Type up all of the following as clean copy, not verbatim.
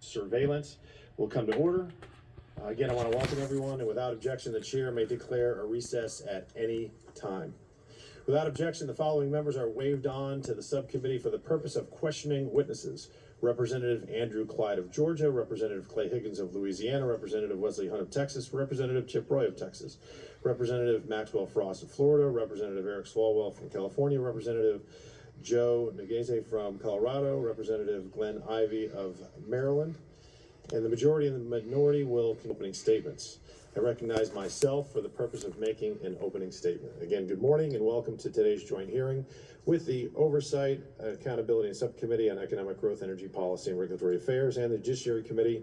surveillance will come to order. Again, I want to welcome everyone, and without objection, the chair may declare a recess at any time. Without objection, the following members are waived on to the subcommittee for the purpose of questioning witnesses. Representative Andrew Clyde of Georgia, Representative Clay Higgins of Louisiana, Representative Wesley Hunt of Texas, Representative Chip Roy of Texas, Representative Maxwell Frost of Florida, Representative Eric Swalwell from California, Representative Joe Negese from Colorado, Representative Glenn Ivey of Maryland, and the majority and the minority will make opening statements. I recognize myself for the purpose of making an opening statement. Again, good morning and welcome to today's joint hearing with the Oversight, Accountability, and Subcommittee on Economic Growth, Energy Policy, and Regulatory Affairs, and the Judiciary Committee,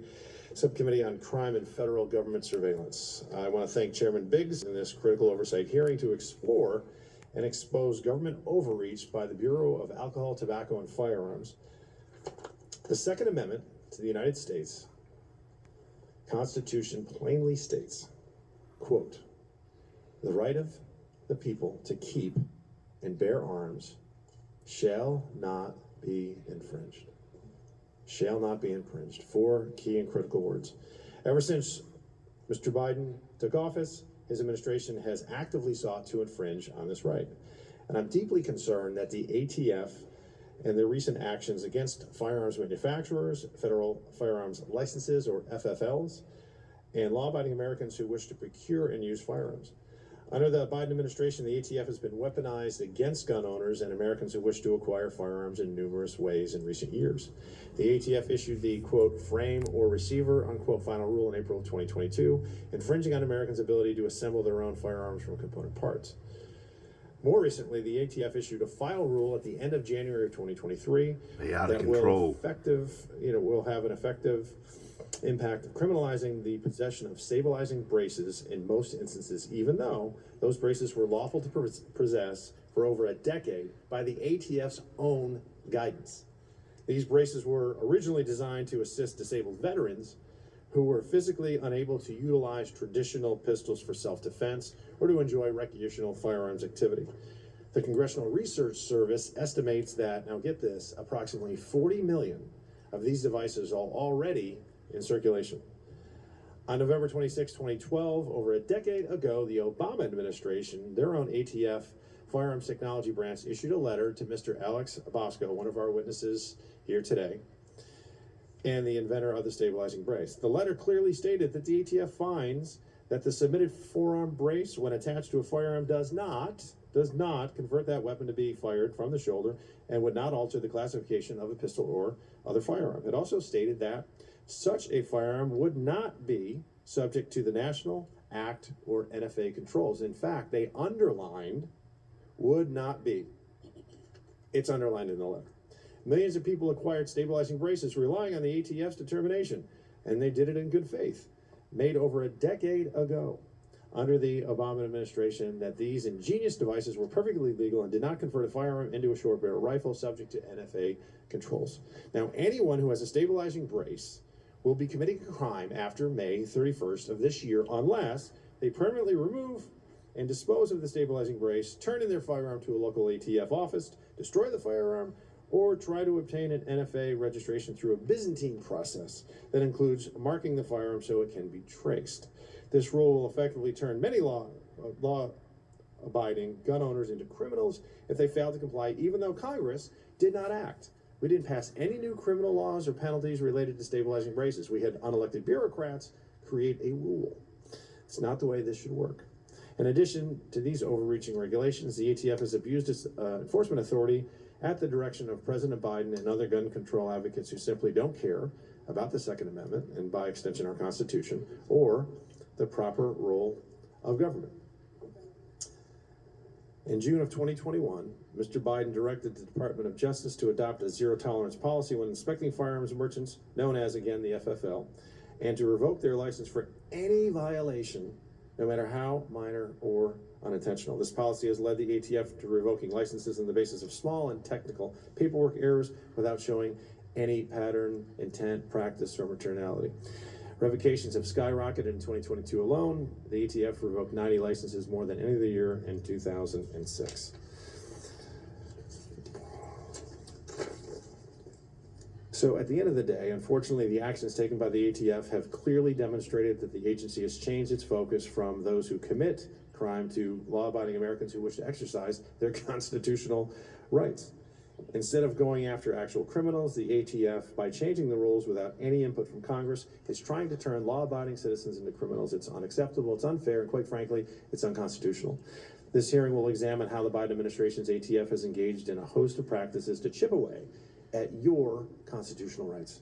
Subcommittee on Crime and Federal Government Surveillance. I want to thank Chairman Biggs in this critical oversight hearing to explore and expose government overreach by the Bureau of Alcohol, Tobacco, and Firearms. The Second Amendment to the United States Constitution plainly states, quote, "The right of the people to keep and bear arms shall not be infringed." Shall not be infringed. Four key and critical words. Ever since Mr. Biden took office, his administration has actively sought to infringe on this right. And I'm deeply concerned that the ATF and their recent actions against firearms manufacturers, federal firearms licenses or FFLs, and law-abiding Americans who wish to procure and use firearms. Under the Biden administration, the ATF has been weaponized against gun owners and Americans who wish to acquire firearms in numerous ways in recent years. The ATF issued the, quote, "frame or receiver," unquote, final rule in April of 2022, infringing on Americans' ability to assemble their own firearms from component parts. More recently, the ATF issued a final rule at the end of January of 2023 that will have an effective impact of criminalizing the possession of stabilizing braces in most instances, even though those braces were lawful to possess for over a decade by the ATF's own guidance. These braces were originally designed to assist disabled veterans who were physically unable to utilize traditional pistols for self-defense or to enjoy recreational firearms activity. The Congressional Research Service estimates that, now get this, approximately 40 million of these devices are already in circulation. On November 26, 2012, over a decade ago, the Obama administration, their own ATF Firearms Technology Branch, issued a letter to Mr. Alex Bosco, one of our witnesses here today, and the inventor of the stabilizing brace. The letter clearly stated that the ATF finds that the submitted forearm brace, when attached to a firearm, does not convert that weapon to be fired from the shoulder and would not alter the classification of a pistol or other firearm. It also stated that such a firearm would not be subject to the National Act or NFA controls. In fact, they underlined would not be. It's underlined in the letter. Millions of people acquired stabilizing braces relying on the ATF's determination, and they did it in good faith, made over a decade ago under the Obama administration, that these ingenious devices were perfectly legal and did not convert a firearm into a short barrel rifle subject to NFA controls. Now, anyone who has a stabilizing brace will be committing a crime after May 31st of this year unless they permanently remove and dispose of the stabilizing brace, turn in their firearm to a local ATF office, destroy the firearm, or try to obtain an NFA registration through a Byzantine process that includes marking the firearm so it can be traced. This rule will effectively turn many law-abiding gun owners into criminals if they fail to comply, even though Congress did not act. We didn't pass any new criminal laws or penalties related to stabilizing braces. We had unelected bureaucrats create a rule. It's not the way this should work. In addition to these overreaching regulations, the ATF has abused its enforcement authority at the direction of President Biden and other gun control advocates who simply don't care about the Second Amendment and, by extension, our Constitution, or the proper role of government. In June of 2021, Mr. Biden directed the Department of Justice to adopt a zero-tolerance policy when inspecting firearms merchants, known as, again, the FFL, and to revoke their license for any violation, no matter how minor or unintentional. This policy has led the ATF to revoking licenses on the basis of small and technical paperwork errors without showing any pattern, intent, practice, or materiality. Revocations have skyrocketed in 2022 alone. The ATF revoked 90 licenses, more than any other year in 2006. So at the end of the day, unfortunately, the actions taken by the ATF have clearly demonstrated that the agency has changed its focus from those who commit crime to law-abiding Americans who wish to exercise their constitutional rights. Instead of going after actual criminals, the ATF, by changing the rules without any input from Congress, is trying to turn law-abiding citizens into criminals. It's unacceptable, it's unfair, and quite frankly, it's unconstitutional. This hearing will examine how the Biden administration's ATF has engaged in a host of practices to chip away at your constitutional rights.